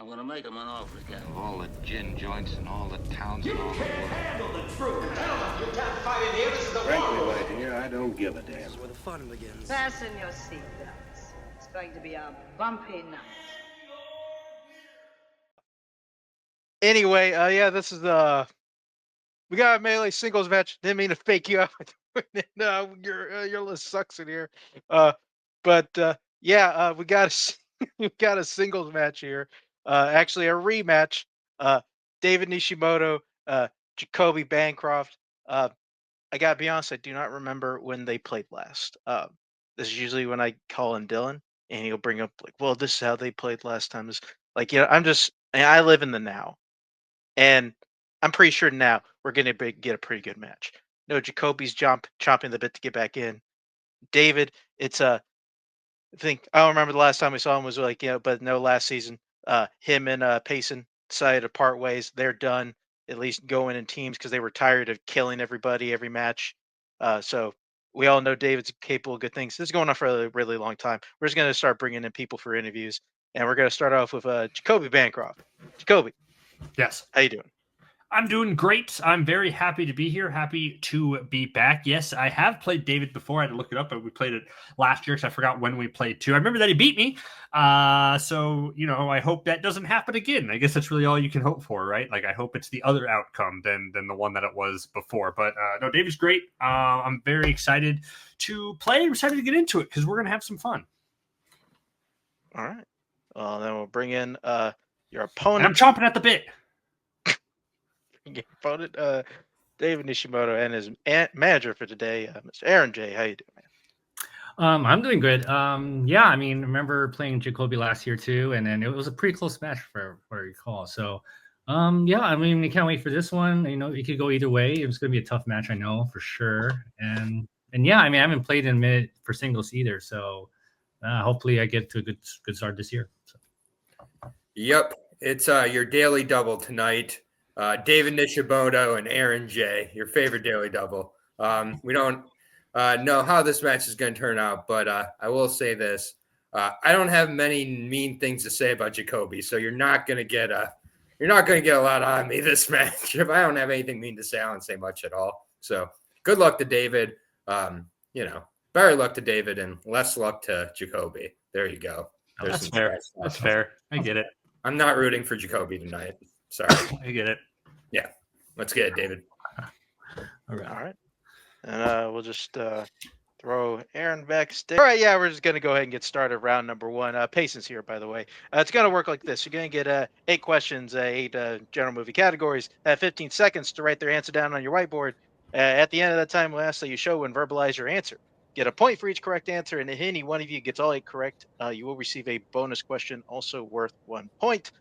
gonna make him an offer again. Of all the gin joints and all the towns and all the world. Handle the truth. Gentlemen, you can't fight in here. This is the Frankly, war. my dear, I don't give a damn. This is where the fun begins. Fasten your seatbelts. It's going to be a bumpy night. Anyway, this is we got a melee singles match. Didn't mean to fake you out. No, your list sucks in here. We got we got a singles match here. Actually a rematch. David Nishimoto, Jacoby Bancroft. I gotta be honest, I do not remember when they played last. This is usually when I call in Dylan and he'll bring up like, well, this is how they played last time. Is like, I live in the now. And I'm pretty sure now we're going to get a pretty good match. No, Jacoby's chomping the bit to get back in. David, it's I don't remember the last time we saw him was like, but no, last season, him and Payson decided to part ways. They're done, at least going in teams because they were tired of killing everybody every match. So we all know David's capable of good things. This is going on for a really long time. We're just going to start bringing in people for interviews. And we're going to start off with Jacoby Bancroft. Jacoby. Yes. How you doing? I'm doing great. I'm very happy to be here. Happy to be back. Yes, I have played David before. I had to look it up, but we played it last year because I forgot when we played too. I remember that he beat me. So, I hope that doesn't happen again. I guess that's really all you can hope for, right? Like, I hope it's the other outcome than the one that it was before. But no, David's great. I'm very excited to play. I'm excited to get into it because we're going to have some fun. All right. Well, then we'll bring in your opponent. And I'm chomping at the bit. Your opponent, David Nishimoto, and his manager for today, Mr. Aaron J. How you doing, man? I'm doing good. I remember playing Jacoby last year too, and then it was a pretty close match for what I recall. So, we can't wait for this one. It could go either way. It was going to be a tough match, I know for sure. And I haven't played in a minute for singles either. So, hopefully, I get to a good start this year. So. Yep, it's your daily double tonight. David Nishimoto and Aaron J, your favorite daily double. We don't know how this match is going to turn out, but I will say this: I don't have many mean things to say about Jacoby, so you're not going to get a lot on me this match. If I don't have anything mean to say, I don't say much at all. So good luck to David. Better luck to David and less luck to Jacoby. There you go. That's fair. That's fair. I get it. I'm not rooting for Jacoby tonight. Sorry. I get it. Yeah. Let's get it, David. All right. And we'll just throw Aaron backstage. All right, we're just going to go ahead and get started. Round number one. Payson's here, by the way. It's going to work like this. You're going to get 8 questions, 8 general movie categories. 15 seconds to write their answer down on your whiteboard. At the end of that time, we'll ask that you show and verbalize your answer. Get a point for each correct answer, and if any one of you gets all 8 correct, you will receive a bonus question, also worth 1 point.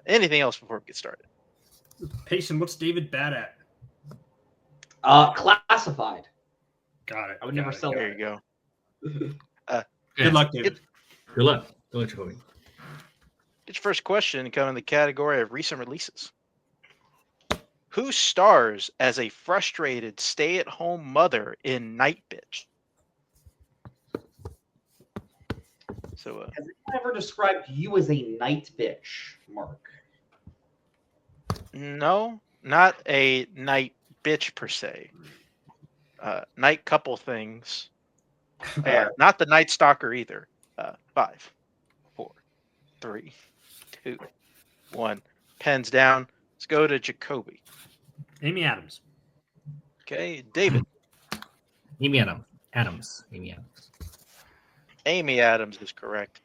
Anything else before we get started? Payson, what's David bad at? Classified. Got it. I would never sell There it. you go. Good luck, David. Good luck. Good luck, Jacoby. Get your first question coming in the category of recent releases. Who stars as a frustrated stay-at-home mother in Night Bitch? So, Has anyone ever described you as a night bitch, Mark? No, not a night bitch per se. Night couple things. Not the Night Stalker either. 5, 4, 3, 2, 1. Pens down. Let's go to Jacoby. Amy Adams. Okay, David. Amy Adams. Amy Adams is correct.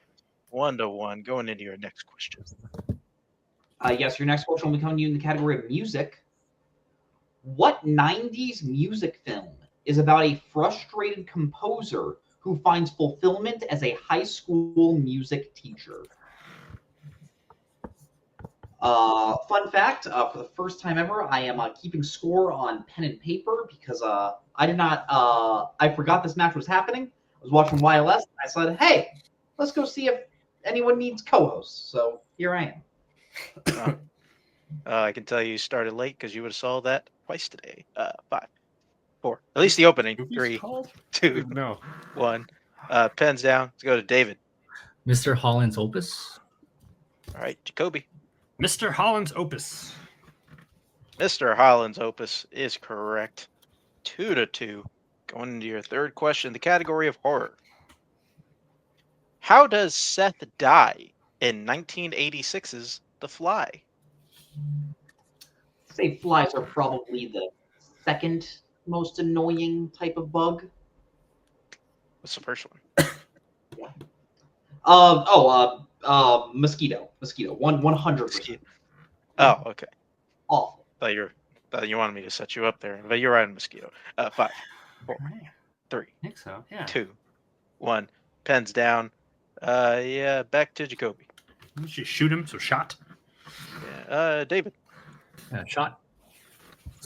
1-1. Going into your next question. Yes, your next question will be coming to you in the category of music. What 90s music film is about a frustrated composer who finds fulfillment as a high school music teacher? Fun fact, for the first time ever, I am keeping score on pen and paper because I forgot this match was happening. I was watching YLS, and I said, hey, let's go see if anyone needs co-hosts. So here I am. I can tell you started late because you would have saw that twice today. 5, 4. At least the opening. 3, 2, 1. Pens down. Let's go to David. Mr. Holland's Opus. All right, Jacoby. Mr. Holland's Opus. Mr. Holland's Opus is correct. 2-2. Going into your third question, the category of horror. How does Seth die in 1986's The Fly? Say flies are probably the second most annoying type of bug. What's the first one? Mosquito. 100%. Oh, okay. Awful. Thought you wanted me to set you up there, but you're right on mosquito. 5, 4, Right. 3, I think so. Yeah. 2, 1. Pens down. Yeah, back to Jacoby. You should shoot him. So shot. Yeah, David. Shot.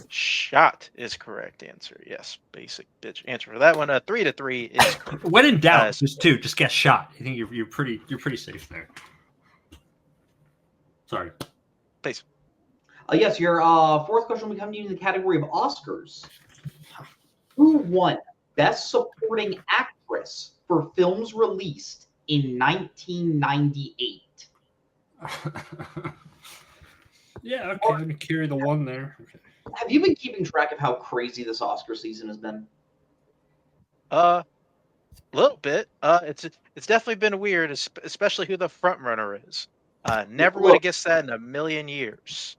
Shot is correct answer. Yes, basic bitch answer for that one. 3-3 is correct. When in doubt, just guess shot. I think you're pretty safe there. Sorry. Please. Yes, your fourth question will be coming to you in the category of Oscars. Who won Best Supporting Actress for films released in 1998? Yeah, okay. I'm gonna carry the one there. Okay. Have you been keeping track of how crazy this Oscar season has been? A little bit. It's definitely been weird, especially who the front runner is. Never would have guessed that in a million years.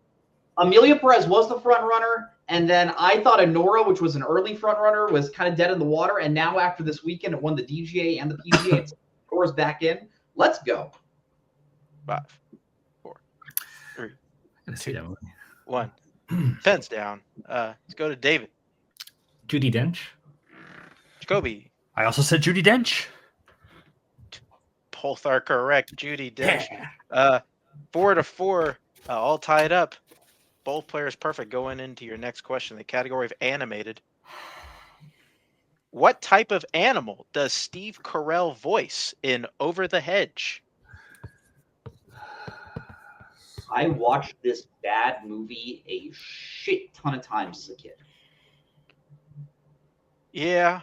Amelia Perez was the front runner, and then I thought Honora, which was an early front runner, was kind of dead in the water. And now after this weekend, it won the DGA and the PGA. Honora's back in. Let's go. 5, 4, 3, I see that movie. 1. Pens down. Let's go to David. Judi Dench. Jacoby. I also said Judi Dench. Both are correct. Judi Dench. 4-4. All tied up. Both players perfect going into your next question. The category of animated. What type of animal does Steve Carell voice in Over the Hedge? I watched this bad movie a shit ton of times as a kid. Yeah,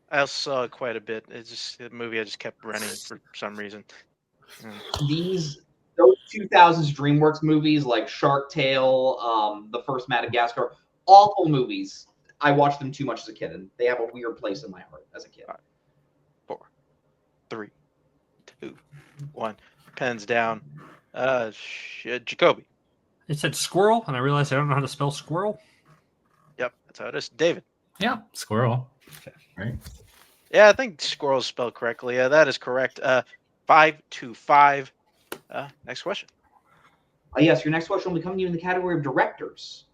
I saw it quite a bit. It's just a movie I just kept running for some reason. Those 2000s DreamWorks movies like Shark Tale, The First Madagascar, awful movies. I watched them too much as a kid, and they have a weird place in my heart as a kid. 5, 4, 3, 2, 1. Pens down. Jacoby. It said squirrel, and I realized I don't know how to spell squirrel. Yep, that's how it is. David. Yeah, squirrel. Okay. Right. Yeah, I think squirrel is spelled correctly. Yeah, that is correct. 5-5. Next question. Yes, your next question will be coming to you in the category of directors.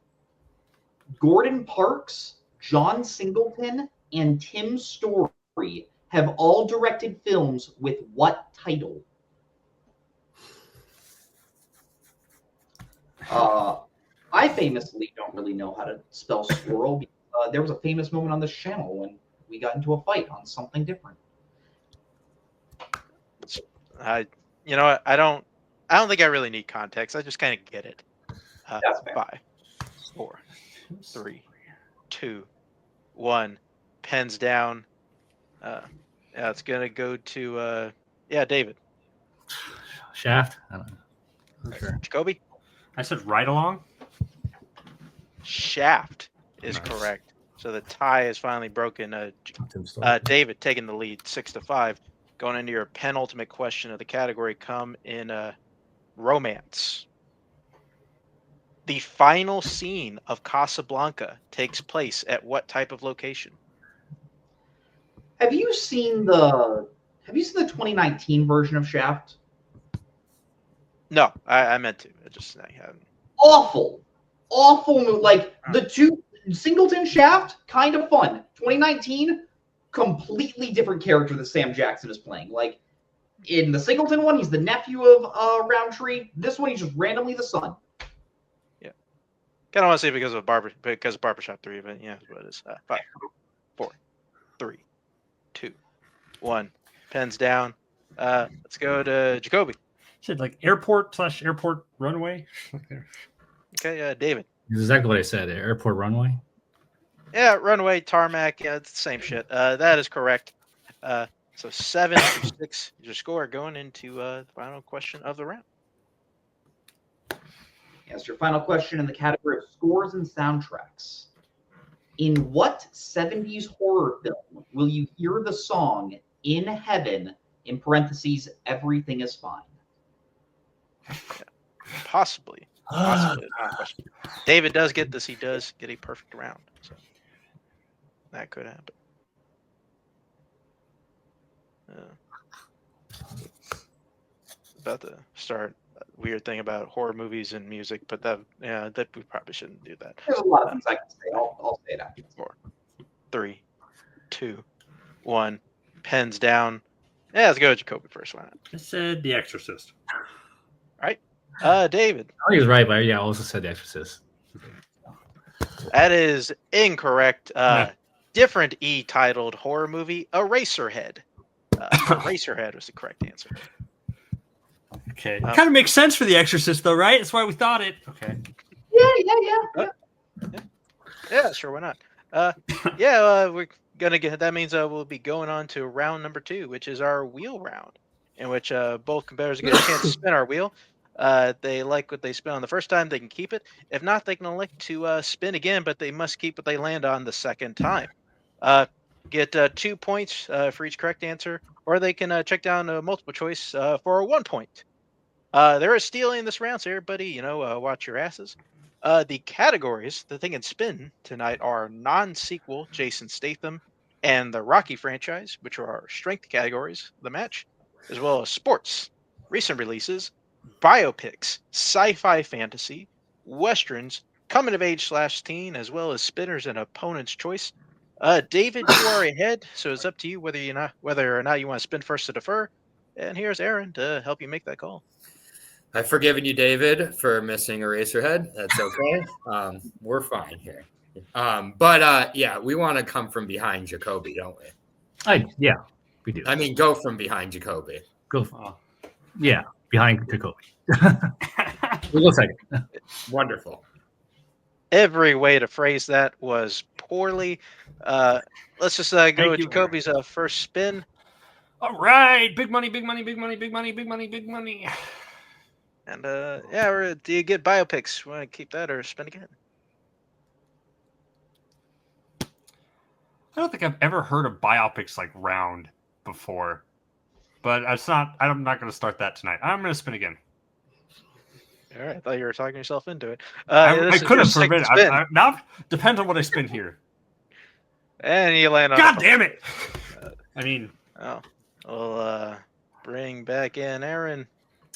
Gordon Parks, John Singleton, and Tim Story have all directed films with what title? I famously don't really know how to spell squirrel. There was a famous moment on this channel when we got into a fight on something different. You know what? I don't think I really need context. I just kind of get it. That's fair. 5, 4, 3, 2, 1. Pens down. Yeah, it's gonna go to David. Shaft. I don't know. Sure. Jacoby. I said right along. Shaft is correct. So the tie is finally broken. David taking the lead, 6-5. Going into your penultimate question of the category, come in romance. The final scene of Casablanca takes place at what type of location? Have you seen the 2019 version of Shaft? No, I meant to. I haven't. Awful movie. Like the two Singleton Shaft, kind of fun. 2019, completely different character that Sam Jackson is playing. Like in the Singleton one, he's the nephew of Roundtree. This one, he's just randomly the son. Yeah, kind of want to say because of Barbershop 3, but yeah, that's what it is. 5, 4, 3, 2, 1. Pens down. Let's go to Jacoby. Said like airport/airport runway. Okay, David. This is exactly what I said. Airport runway. Yeah, runway, tarmac. Yeah, it's the same shit. That is correct. So 7-6 is your score going into the final question of the round. Yes, your final question in the category of scores and soundtracks. In what 70s horror film will you hear the song In Heaven, in parentheses, Everything is Fine? Possibly. Possibly. Is my question. David does get this. He does get a perfect round. So that could happen. About to start a weird thing about horror movies and music, but that we probably shouldn't do that. There's a lot of things I can say. I'll say it after this. 4, 3, 2, 1. Pens down. Yeah, let's go with Jacoby first. Why not? I said The Exorcist. Right. David. Oh, he was right, but yeah, I also said The Exorcist. That is incorrect. Different E-titled horror movie, Eraserhead. Eraserhead was the correct answer. Okay. It kind of makes sense for The Exorcist, though, right? That's why we thought it. Okay. Yeah. Sure, why not? We're gonna get. That means we'll be going on to round number 2, which is our wheel round, in which both competitors get a chance to spin our wheel. They like what they spin on the first time, they can keep it. If not, they can elect to spin again, but they must keep what they land on the second time. Get 2 points for each correct answer, or they can check down a multiple choice for 1 point. There is stealing this round, so everybody, watch your asses. The categories that they can spin tonight are non-sequel Jason Statham and the Rocky franchise, which are our strength categories of the match, as well as sports, recent releases, biopics, sci-fi fantasy, westerns, coming of age / teen, as well as spinners and opponent's choice. David, you are ahead, so it's up to you whether or not you want to spin first to defer. And here's Aaron to help you make that call. I've forgiven you, David, for missing Eraserhead. That's okay. We're fine here. But we want to come from behind Jacoby, don't we? We do. I mean, go from behind Jacoby. Behind Jacoby. We'll go second. Wonderful. Every way to phrase that was poorly. Let's just go with Jacoby's first spin. All right. Big money, big money, big money, big money, big money, big money. And do you get biopics? Want to keep that or spin again? I don't think I've ever heard of biopics like round before, but I'm not going to start that tonight. I'm going to spin again. All right, I thought you were talking yourself into it. I could have for a minute. Now depends on what I spin here. And you land on. God damn it! We'll bring back in Aaron.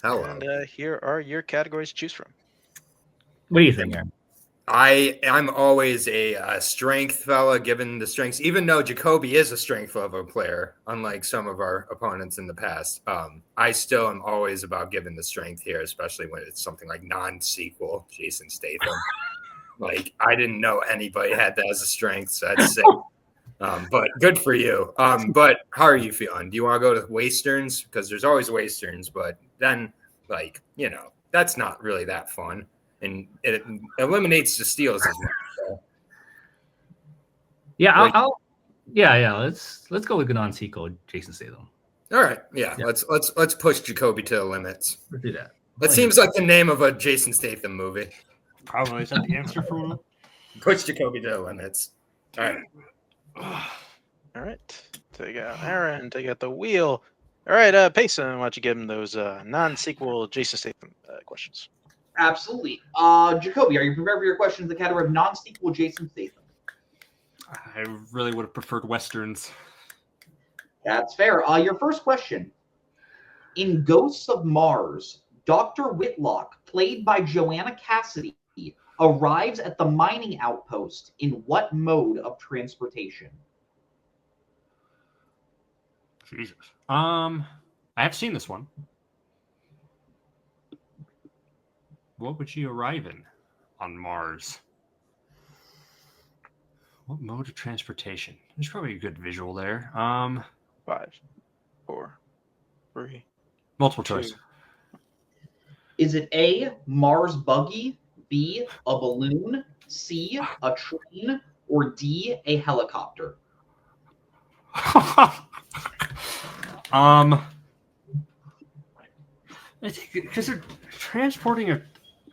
Hello. And here are your categories to choose from. What do you think, Aaron? I'm always a strength fella, given the strengths, even though Jacoby is a strength level player, unlike some of our opponents in the past. I still am always about giving the strength here, especially when it's something like non-sequel Jason Statham. Like, I didn't know anybody had that as a strength, so that's sick. But good for you. But how are you feeling? Do you want to go to westerns? Because there's always westerns, but then, that's not really that fun. And it eliminates the steals as well. So. Yeah, let's go with a non-sequel Jason Statham. All right, yeah. Let's push Jacoby to the limits. Let's do that. That seems like the name of a Jason Statham movie. Probably is that the answer for one? Push Jacoby to the limits. All right. All right. Take out Aaron. Take out the wheel. All right, Payson, why don't you give him those non-sequel Jason Statham questions? Absolutely. Jacoby, are you prepared for your questions in the category of non-sequel Jason Statham? I really would have preferred westerns. That's fair. Your first question. In Ghosts of Mars, Dr. Whitlock, played by Joanna Cassidy, arrives at the mining outpost in what mode of transportation? Jesus. I have seen this one. What would she arrive in on Mars? What mode of transportation? There's probably a good visual there. 5, 4, 3. Multiple 2. choice. Is it A, Mars buggy, B, a balloon, C, a train, or D, a helicopter? I think because they're transporting a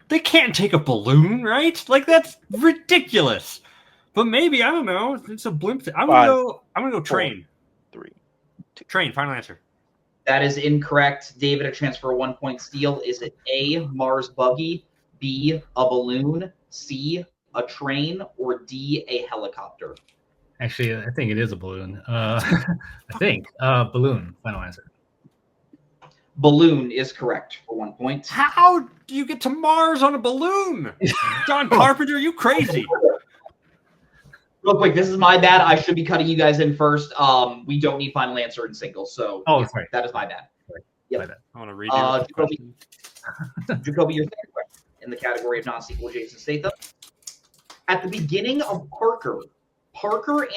They can't take a balloon, right? Like that's ridiculous. But maybe I don't know. It's a blimp. I'm gonna go train. 4, 3, 2. Train. Final answer. That is incorrect. David, a chance for a 1-point steal. Is it A, Mars buggy, B, a balloon, C, a train, or D, a helicopter? Actually, I think it is a balloon. I think balloon. Final answer. Balloon is correct for 1 point. How do you get to Mars on a balloon? John Carpenter, you crazy? Real quick, this is my bad. I should be cutting you guys in first. We don't need final answer in singles, so sorry. that is my bad. Yep. I want to read you the question. Jacoby, your second question in the category of non-sequel Jason Statham. At the beginning of Parker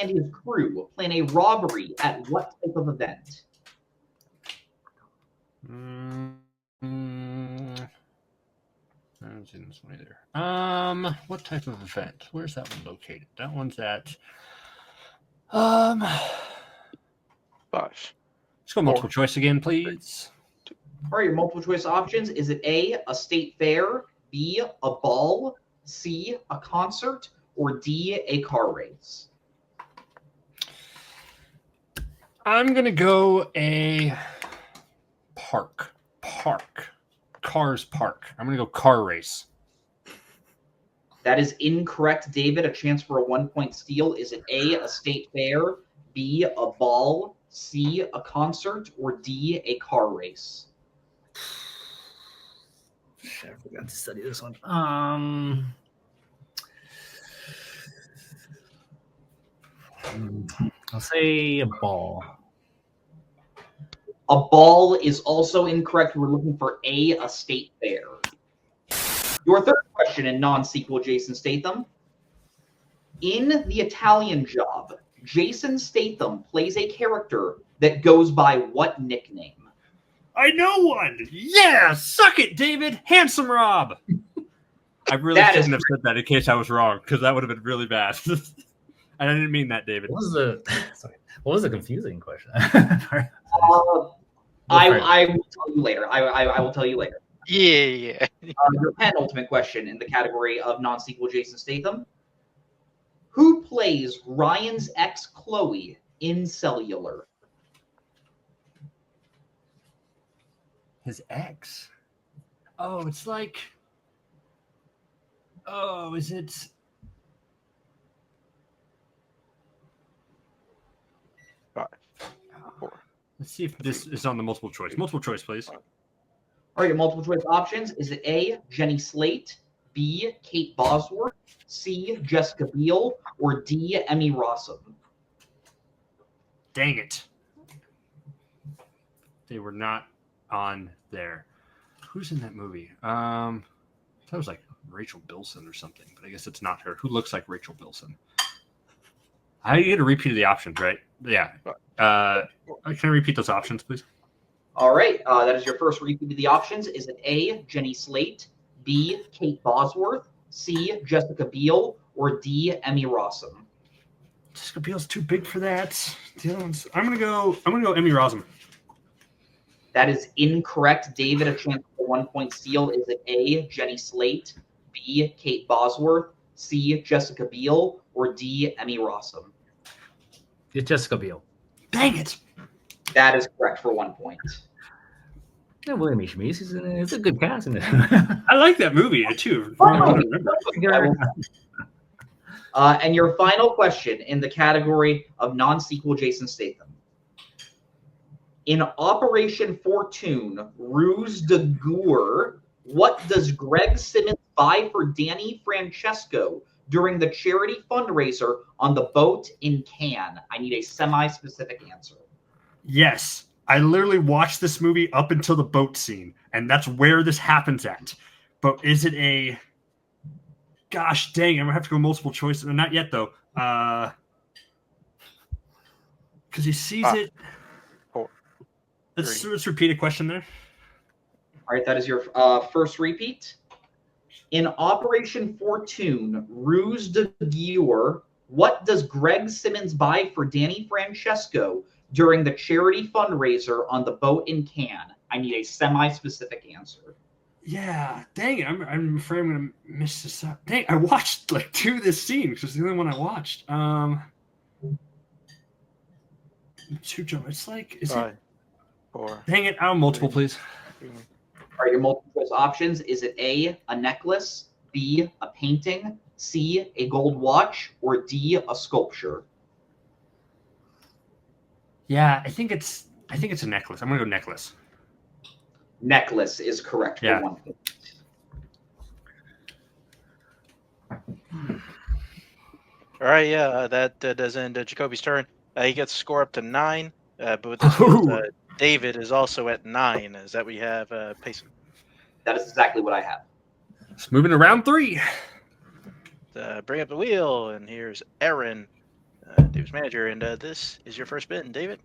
and his crew plan a robbery at what type of event? I haven't seen this one either. What type of event? Where's that one located? That one's at 5. Let's go multiple choice again, please. All right, your multiple choice options. Is it A, a state fair, B, a ball, C, a concert, or D, a car race? I'm gonna go a park. Cars park. I'm gonna go car race. That is incorrect, David. A chance for a 1-point steal. Is it A, a state fair, B, a ball, C, a concert, or D, a car race? Shit, I forgot to study this one. I'll say a ball. A ball is also incorrect. We're looking for a state fair. Your third question in non-sequel Jason Statham. In The Italian Job, Jason Statham plays a character that goes by what nickname? I know one. Yeah, suck it, David. Handsome Rob. I really shouldn't have said that in case I was wrong, because that would have been really bad. And I didn't mean that, David. What was the confusing question? I will tell you later. I will tell you later. Yeah. Your penultimate question in the category of non-sequel Jason Statham. Who plays Ryan's ex Chloe in Cellular? His ex? Oh, it's like... Oh, is it... Let's see if this is on the multiple choice. Multiple choice, please. All right, your multiple choice options. Is it A, Jenny Slate, B, Kate Bosworth, C, Jessica Biel, or D, Emmy Rossum? Dang it. They were not on there. Who's in that movie? I thought it was like Rachel Bilson or something, but I guess it's not her. Who looks like Rachel Bilson? I get a repeat of the options, right? Yeah. Can I repeat those options, please? All right. That is your first repeat of the options. Is it A, Jenny Slate, B, Kate Bosworth, C, Jessica Biel, or D, Emmy Rossum? Jessica Biel's too big for that. The other ones, I'm gonna go Emmy Rossum. That is incorrect. David, a chance for 1-point steal. Is it A, Jenny Slate, B, Kate Bosworth, C, Jessica Biel, or D, Emmy Rossum? It's Jessica Biel. Dang it. That is correct for 1 point. Yeah, William H. Macy's in it. It's a good cast in it. I like that movie too. And your final question in the category of non-sequel Jason Statham. In Operation Fortune, Ruse de Gour, what does Greg Simmons buy for Danny Francesco during the charity fundraiser on the boat in Cannes? I need a semi-specific answer. Yes. I literally watched this movie up until the boat scene, and that's where this happens at. But is it a... Gosh dang, I'm going to have to go multiple choice. Not yet, though. Because he sees it... 4, Let's repeat a question there. All right, that is your first repeat. In Operation Fortune, Ruse de Gour, what does Greg Simmons buy for Danny Francesco during the charity fundraiser on the boat in Cannes? I need a semi-specific answer. Yeah, dang it. I'm afraid I'm gonna miss this up. Dang, I watched like 2 of this scene, which was the only one I watched. 2 jump. It's like is 5, it 4. dang it, I'll multiple, please. 2. Are your multiple choice options? Is it A, a necklace, B, a painting, C, a gold watch, or D, a sculpture? Yeah, I think it's a necklace. I'm gonna go necklace. Necklace is correct for Yeah. 1 point. All right, yeah, that does end Jacoby's turn. He gets a score up to 9, but with this means Ooh. David is also at 9. Is that we have Payson? That is exactly what I have. It's moving to round 3. Bring up the wheel, and here's Aaron, David's manager, and this is your first spin, David.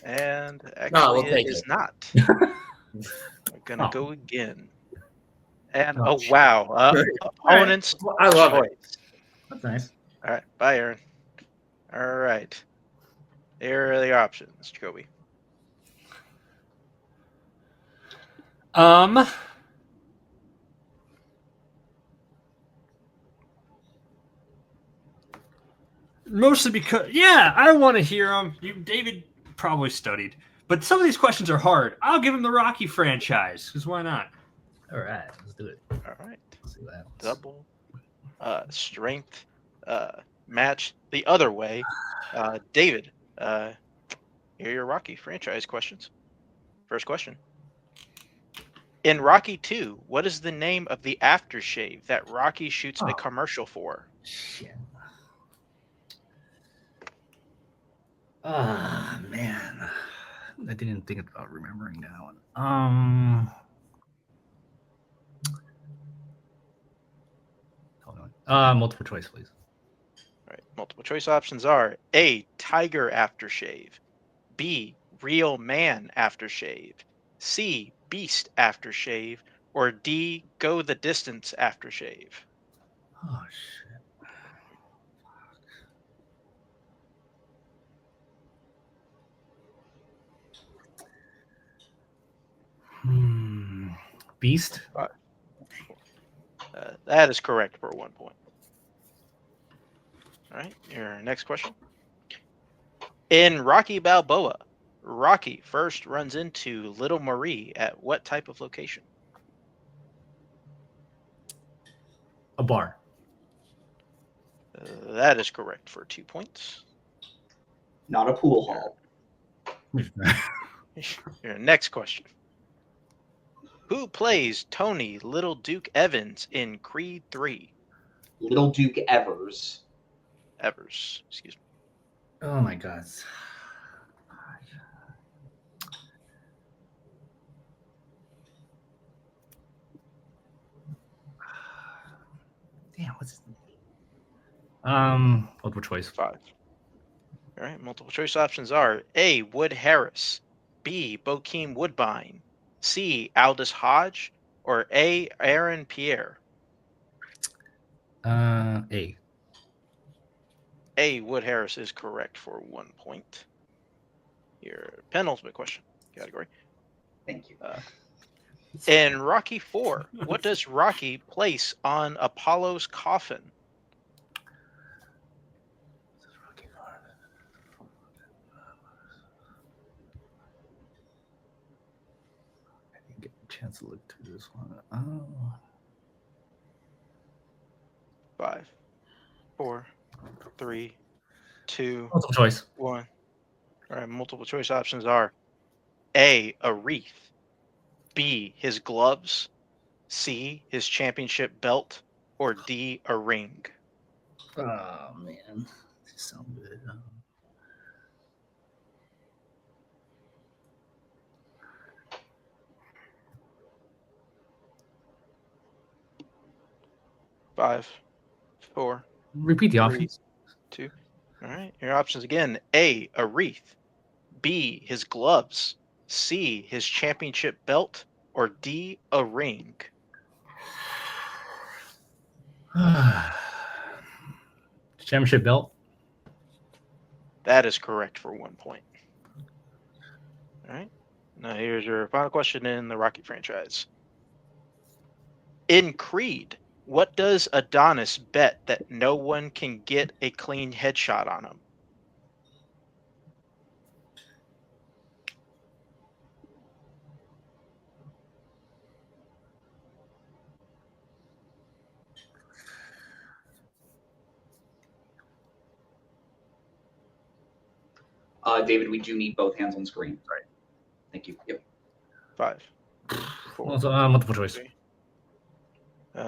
And actually, we'll take it is it. not. We're gonna go again. And oh wow, opponent's I love it. choice. That's nice. All right, bye, Aaron. All right, here are the options, Jacoby. Mostly because I want to hear them. David probably studied, but some of these questions are hard. I'll give him the Rocky franchise because why not? All right, let's do it. All right, Let's see what happens. double strength match the other way. David, here are your Rocky franchise questions. First question. In Rocky 2, what is the name of the aftershave that Rocky shoots a commercial for? Shit. Ah, man. I didn't think about remembering that one. Hold on. Multiple choice, please. All right, multiple choice options are A, tiger aftershave, B, real man aftershave, C, beast aftershave, or D, go the distance aftershave. Oh shit. Beast. That is correct for 1 point. All right, your next question. In Rocky Balboa, Rocky first runs into Little Marie at what type of location? A bar. That is correct for 2 points. Not a pool hall. Your next question. Who plays Tony Little Duke Evans in Creed 3? Little Duke Evers. Evers, excuse me. Oh my god. Damn, what's his name? Multiple choice. 5. All right, multiple choice options are A, Wood Harris, B, Bokeem Woodbine, C, Aldous Hodge, or A, Aaron Pierre. A. A, Wood Harris is correct for 1 point. Your penultimate question category. Thank you. In Rocky 4, what does Rocky place on Apollo's coffin? I didn't get a chance to look through this one. Oh. 5, 4, 3, 2, Multiple choice. 1. All right, multiple choice options are A, a wreath, B, his gloves, C, his championship belt, or D, a ring. Oh man, this sounds good. 5, 4, Repeat the 3, options. 2. All right, your options again. A, a wreath, B, his gloves, C, his championship belt, or D, a ring. Championship belt. That is correct for 1 point. All right. Now, here's your final question in the Rocky franchise. In Creed, what does Adonis bet that no one can get a clean headshot on him? David, we do need both hands on screen. Right. Thank you. Yep. 5, 4, Also, multiple choice. 3.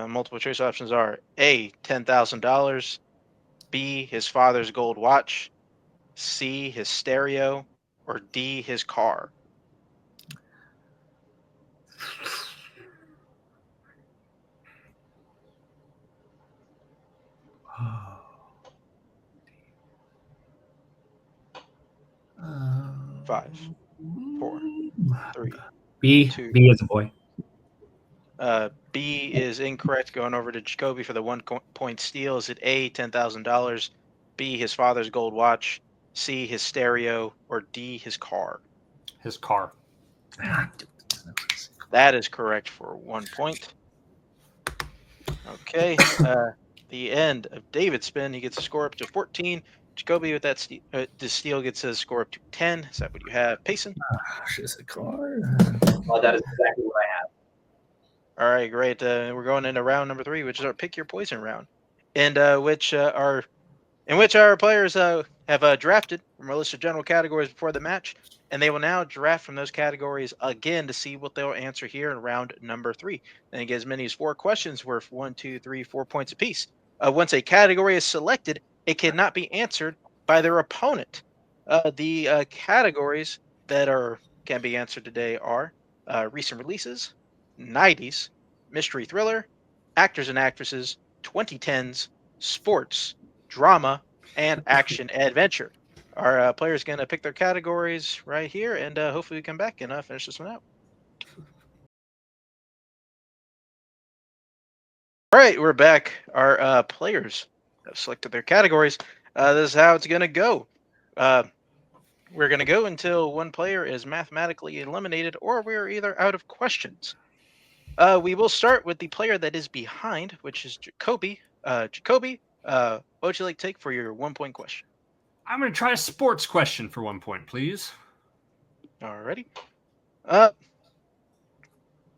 Multiple choice options are A, $10,000, B, his father's gold watch, C, his stereo, or D, his car. Five, 4, 3. B. 2. B as a boy. B is incorrect. Going over to Jacoby for the 1-point steal. Is it A, $10,000, B, his father's gold watch, C, his stereo, or D, his car? His car. That is correct for 1 point. Okay. The end of David's spin. He gets a score up to 14. Jacoby with that the steal gets a score up to 10. Is that what you have, Payson? Is a car. That is exactly what I have. All right, great. We're going into round number 3, which is our pick your poison round, and which our players have drafted from a list of general categories before the match, and they will now draft from those categories again to see what they'll answer here in round number 3. And get as many as 4 questions worth 1, 2, 3, 4 points apiece. Once a category is selected, it cannot be answered by their opponent. The categories that can be answered today are recent releases, 90s, mystery thriller, actors and actresses, 2010s, sports, drama, and action adventure. Our players going to pick their categories right here, and hopefully we come back and finish this one out. All right, we're back. Our players have selected their categories. This is how it's going to go. We're going to go until one player is mathematically eliminated or we're either out of questions. We will start with the player that is behind, which is Jacoby. Jacoby, what would you like to take for your 1 point question? I'm going to try a sports question for 1 point, please. Alrighty.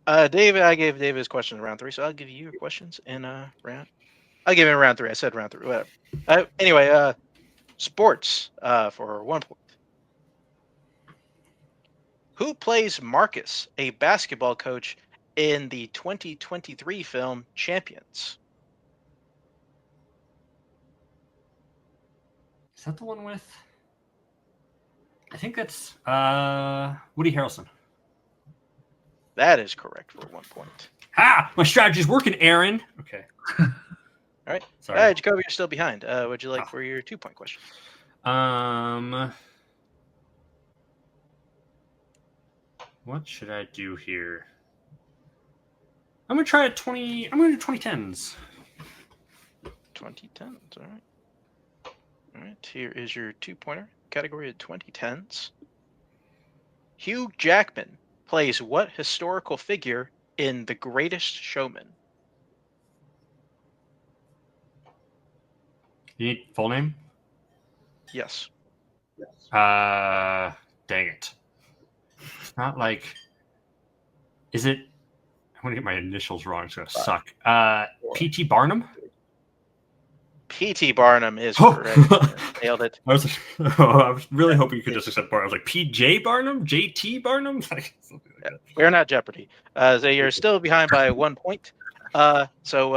David, I gave David his questions in round 3, so I'll give you your questions in round. I'll give him round 3. I said round 3. Whatever. Anyway, sports for 1 point. Who plays Marcus, a basketball coach, in the 2023 film Champions? Is that the one with? I think that's Woody Harrelson. That is correct for 1 point. My strategy's working, Aaron. Okay. All right. Sorry. Jacoby, you're still behind. What'd you like for your 2 point question? What should I do here? I'm gonna try 20. I'm gonna do 2010s. 2010s. All right. All right. Here is your 2-pointer. Category of 2010s. Hugh Jackman plays what historical figure in The Greatest Showman? You need full name? Yes. Dang it. It's not like. Is it? I'm gonna get my initials wrong. It's gonna suck. P.T. Barnum. P.T. Barnum is correct. Nailed it. I was really hoping you could just accept Barnum. I was like, P.J. Barnum? J.T. Barnum? Like that. We're not Jeopardy. So you're still behind by 1 point. So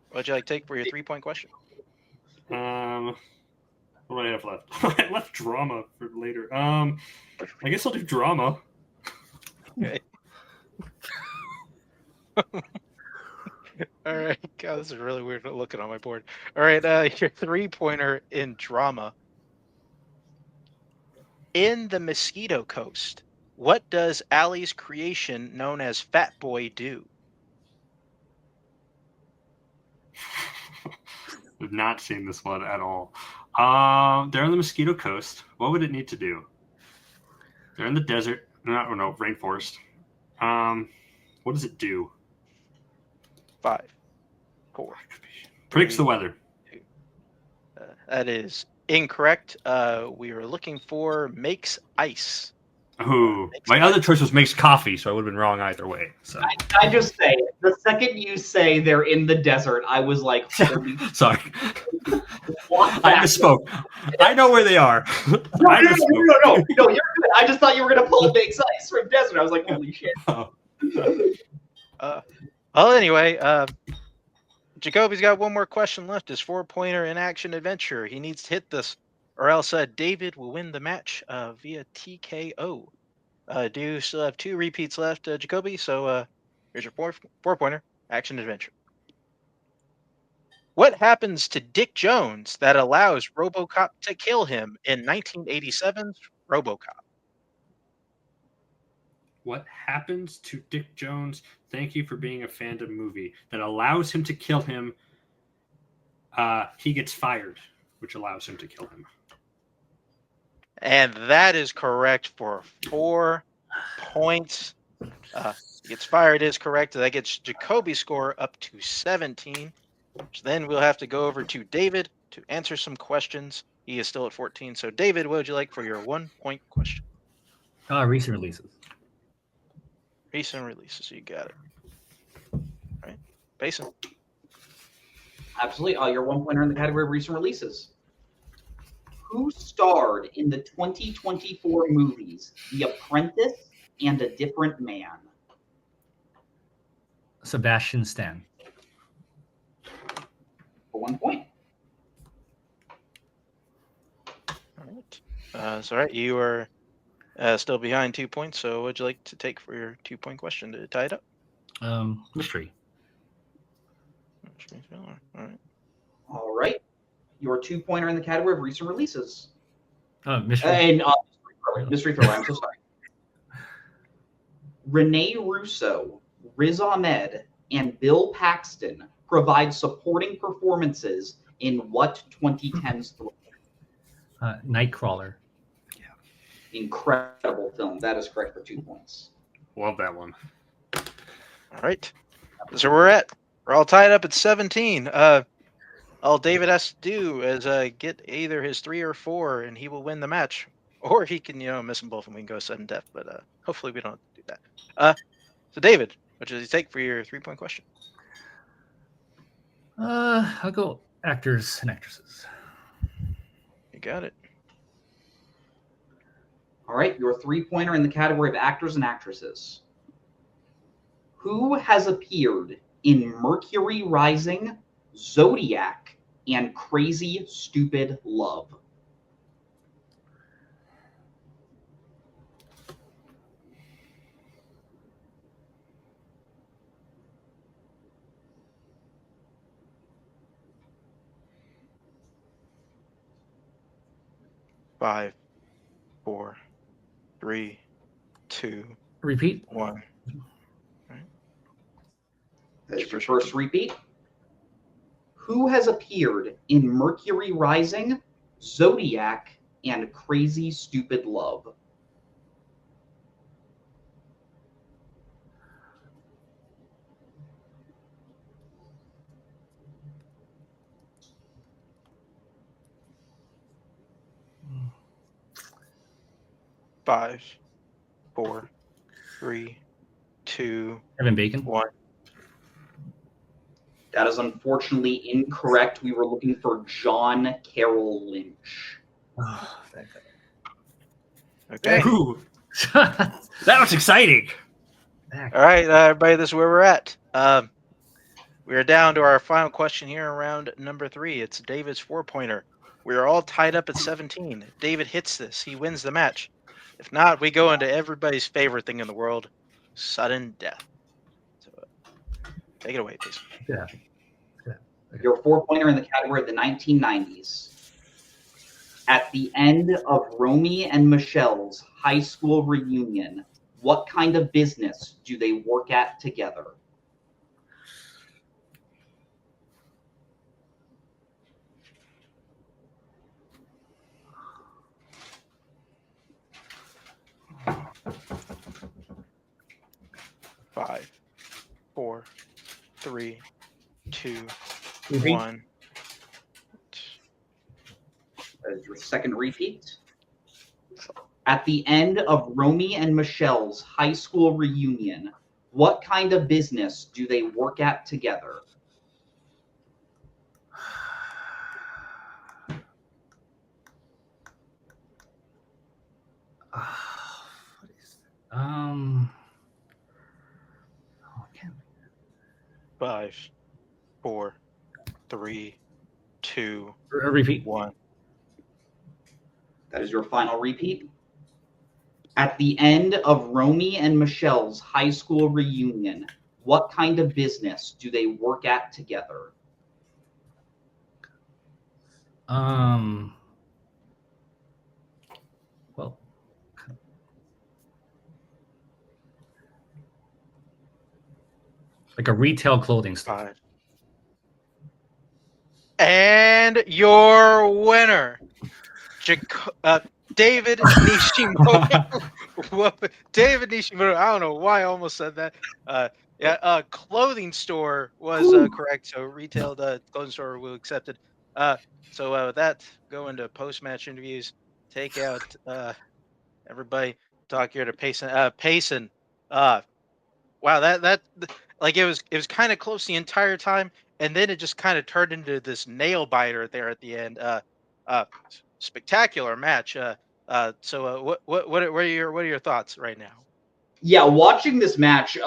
what'd you like to take for your 3-point question? What do I have left? I left drama for later. I guess I'll do drama. Okay. All right. God, this is really weird looking on my board. All right. Your 3-pointer in drama. In The Mosquito Coast, what does Allie's creation known as Fat Boy do? I've not seen this one at all. They're on the Mosquito Coast. What would it need to do? They're in the desert. No, rainforest. What does it do? 5, 4. Predicts the 3, weather. 2. That is incorrect. We were looking for makes ice. Oh, Makes my ice. other choice was makes coffee, so I would have been wrong either way. So I just say, the second you say they're in the desert, I was like, holy sorry, walk I back. misspoke. I know where they are. No, I no, misspoke. no, you're good. I just thought you were gonna pull makes ice from desert. I was like, holy shit. Well, anyway, Jacoby's got one more question left. His 4-pointer in action adventure. He needs to hit this, or else David will win the match via TKO. Do you still have 2 repeats left, Jacoby? So here's your 4-pointer action adventure. What happens to Dick Jones that allows RoboCop to kill him in 1987's RoboCop? What happens to Dick Jones? Thank you for being a fan of the movie that allows him to kill him. He gets fired, which allows him to kill him. And that is correct for 4 points. He gets fired is correct. That gets Jacoby's score up to 17. So then we'll have to go over to David to answer some questions. He is still at 14. So David, what would you like for your 1-point question? Recent releases. Recent releases. You got it. All right. Basin. Absolutely. Your 1-pointer in the category of recent releases. Who starred in the 2024 movies The Apprentice and A Different Man? Sebastian Stan. For 1 point. All right. That's all right. You are still behind 2 points. So what would you like to take for your 2-point question to tie it up? Mystery. All right. All right. Your 2-pointer in the category of recent releases. Mystery. And mystery thriller. I'm so sorry. Rene Russo, Riz Ahmed, and Bill Paxton provide supporting performances in what 2010's thriller? Nightcrawler. Incredible film. That is correct for 2 points. Love that one. All right. So we're all tied up at 17. All David has to do is get either his 3 or 4, and he will win the match. Or he can, miss them both, and we can go sudden death. But hopefully we don't have to do that. So David, what does he take for your 3-point question? I'll go actors and actresses. You got it. All right. Your 3-pointer in the category of actors and actresses. Who has appeared in Mercury Rising, Zodiac, and Crazy Stupid Love? Five, 4, 3, 2, Repeat. 1. That's your first repeat. Who has appeared in Mercury Rising, Zodiac, and Crazy Stupid Love? Five, 4, 3, 2, Kevin Bacon. 1. That is unfortunately incorrect. We were looking for John Carroll Lynch. Oh, that guy. Okay. Ooh, that was exciting. All right, everybody, this is where we're at. We are down to our final question here, round number 3. It's David's 4-pointer. We are all tied up at 17. If David hits this, he wins the match. If not, we go into everybody's favorite thing in the world, sudden death. So, take it away, please. Yeah. Your 4-pointer in the category of the 1990s. At the end of Romy and Michelle's high school reunion, what kind of business do they work at together? 5, 4, 3, 2, Repeat. 1. That is your second repeat. At the end of Romy and Michelle's high school reunion, what kind of business do they work at together? What is that? Oh, I can't. 5, 4, 3, 2, Repeat. 1. That is your final repeat. At the end of Romy and Michelle's high school reunion, what kind of business do they work at together? Well, like a retail clothing store. 5. And your winner, David Nishimoto. David Nishimoto. I don't know why I almost said that. Clothing store was correct. So retail clothing store will accept it. So with that, go into post-match interviews. Take out everybody. Talk here to Payson. Payson. Wow, that like it was kind of close the entire time, and then it just kind of turned into this nail biter there at the end. Spectacular match. What are your thoughts right now? Yeah, watching this match,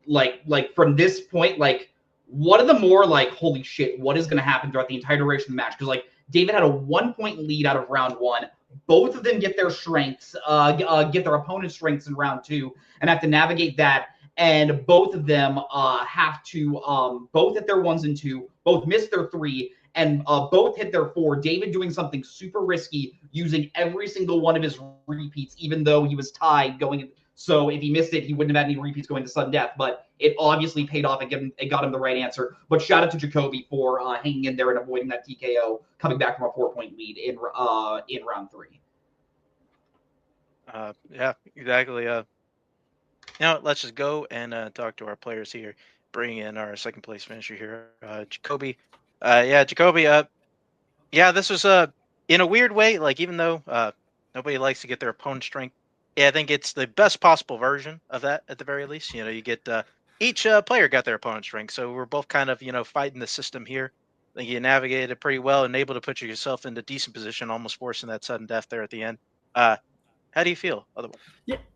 like from this point, like one of the more like holy shit, what is going to happen throughout the entire duration of the match? Because like David had a 1 point lead out of round one. Both of them get their strengths, get their opponent's strengths in round two, and have to navigate that. And both of them have to both hit their 1s and 2, both miss their 3, and both hit their 4. David doing something super risky, using every single one of his repeats, even though he was tied going. So if he missed it, he wouldn't have had any repeats going to sudden death. But it obviously paid off and it got him the right answer. But shout out to Jacoby for hanging in there and avoiding that TKO, coming back from a 4-point lead in round 3. Yeah, exactly. Now let's just go and talk to our players here. Bring in our second place finisher here, Jacoby. Jacoby. This was in a weird way. Like even though nobody likes to get their opponent's strength, I think it's the best possible version of that at the very least. You get each player got their opponent's strength, so we're both kind of fighting the system here. I think you navigated it pretty well and able to put yourself into decent position, almost forcing that sudden death there at the end. How do you feel otherwise?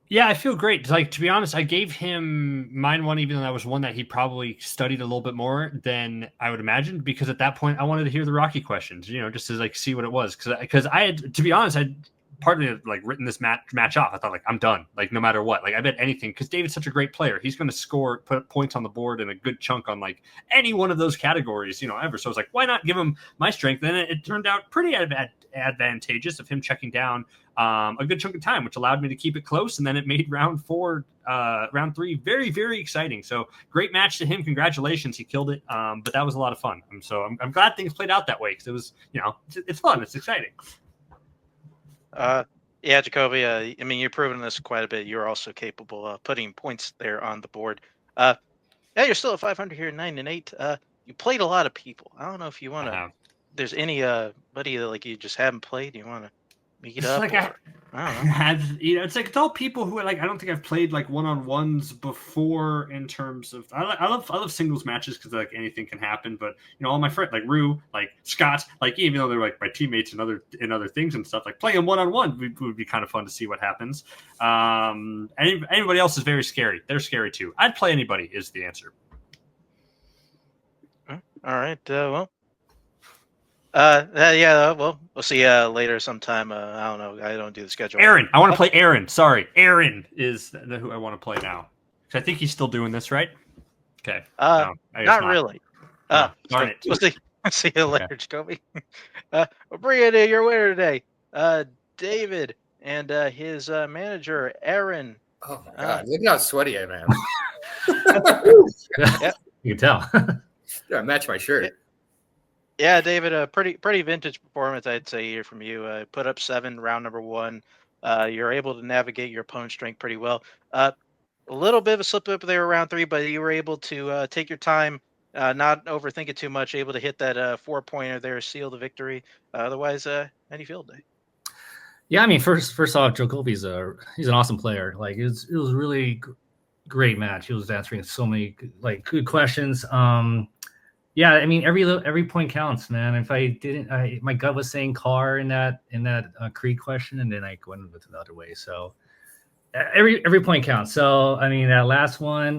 Yeah, I feel great. Like, to be honest, I gave him mine one, even though that was one that he probably studied a little bit more than I would imagine, because at that point I wanted to hear the Rocky questions, just to like see what it was. Because I had, to be honest, I'd partly like written this match off. I thought like I'm done, like no matter what. Like I bet anything, because David's such a great player. He's going to put points on the board in a good chunk on like any one of those categories, ever. So I was like, why not give him my strength? And it turned out pretty advantageous of him checking down a good chunk of time, which allowed me to keep it close. And then it made round 3 very, very exciting. So great match to him. Congratulations. He killed it. But that was a lot of fun. So I'm glad things played out that way, because it was, it's fun. It's exciting. Jacoby, you're proving this quite a bit. You're also capable of putting points there on the board. You're still at 500 here, 9-8. You played a lot of people. I don't know if you want to. There's any buddy that like you just haven't played. You want to meet up? Like I don't know. It's like it's all people who are like I don't think I've played like one-on-ones before in terms of I love singles matches because like anything can happen. But all my friends like Rue, like Scott, like even though they're like my teammates in other things and stuff, like playing one-on-one would be kind of fun to see what happens. Anybody else is very scary. They're scary too. I'd play anybody is the answer. All right. We'll see you later sometime. I don't know. I don't do the schedule. Aaron. I want to play Aaron. Sorry. Aaron is who I want to play now. I think he's still doing this, right? Okay. No, not really. Darn it. We'll see you later, Jacoby. We'll bring it in your winner today. David and his manager, Aaron. Oh my God. Look how sweaty I am. Yeah. You can tell. I match my shirt. Yeah, David, a pretty vintage performance, I'd say, here from you. Put up 7, round number 1. You're able to navigate your opponent's strength pretty well. a little bit of a slip up there around 3, but you were able to take your time, not overthink it too much, able to hit that 4-pointer there, seal the victory. Otherwise, how do you feel today? Yeah, I mean, first off, Jacoby's he's an awesome player. Like it was really great match. He was answering so many good questions. Yeah, I mean every point counts, man. If I didn't, my gut was saying car in that Creed question, and then I went with the other way. So every point counts. So I mean that last one,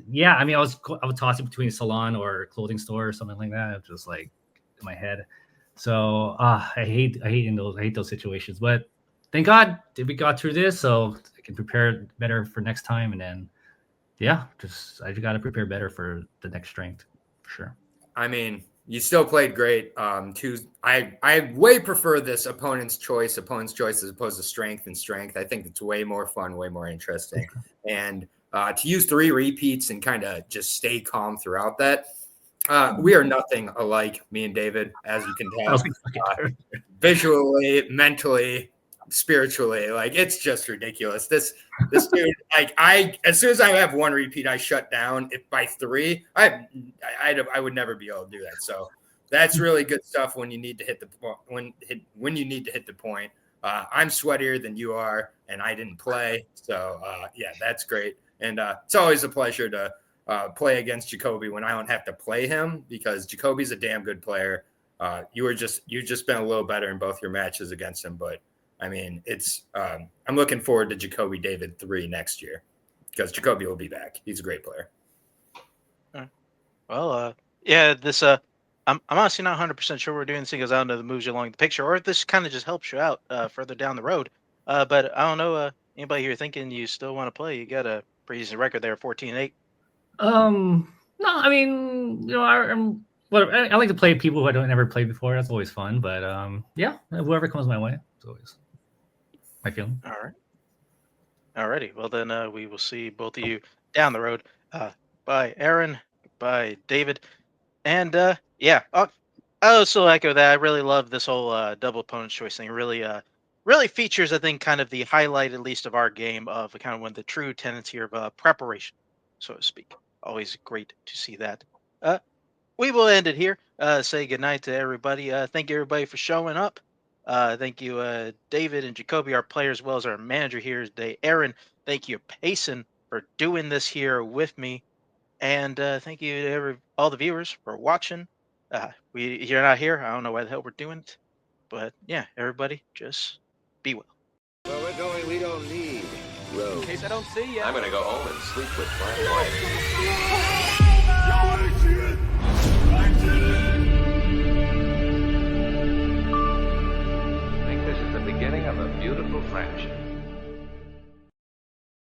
yeah. I mean I was tossing between salon or clothing store or something like that. It was just like in my head. So I hate those situations. But thank God we got through this, so I can prepare better for next time. And then yeah, I just got to prepare better for the next strength. For sure. I mean, you still played great. I way prefer this opponent's choice as opposed to strength and strength. I think it's way more fun, way more interesting. And to use 3 repeats and kind of just stay calm throughout that. We are nothing alike, me and David, as you can tell. Visually, mentally, spiritually, like it's just ridiculous. This dude, like as soon as I have 1 repeat, I shut down. If by 3, I would never be able to do that. So that's really good stuff when you need to hit the when you need to hit the point. I'm sweatier than you are, and I didn't play. So yeah, that's great. And it's always a pleasure to play against Jacoby when I don't have to play him, because Jacoby's a damn good player. You just been a little better in both your matches against him, but I mean, it's I'm looking forward to Jacoby David 3 next year, because Jacoby will be back. He's a great player. Well, yeah, this I'm honestly not 100% sure we're doing singles. I don't know the moves along the picture, or if this kind of just helps you out further down the road. But I don't know. Anybody here thinking you still want to play? You got a pretty decent record there, 14-8. No, I mean, you know, I like to play people who I don't never played before. That's always fun. But yeah, whoever comes my way, it's always my feeling. All right. Alrighty. Well, then we will see both of you down the road. Bye, Aaron. Bye, David. And yeah, I also echo that. I really love this whole double opponent's choice thing. Really features, I think, kind of the highlight, at least, of our game, of kind of one of the true tenets here of preparation, so to speak. Always great to see that. We will end it here. Say goodnight to everybody. Thank you, everybody, for showing up. Thank you, David and Jacoby, our player, as well as our manager here today. Aaron, thank you, Payson, for doing this here with me. And thank you to all the viewers for watching. You're not here. I don't know why the hell we're doing it. But yeah, everybody, just be well. Where we're going, we don't need roads. In case I don't see you. I'm gonna go home and sleep with my wife. I think this is the beginning of a beautiful friendship.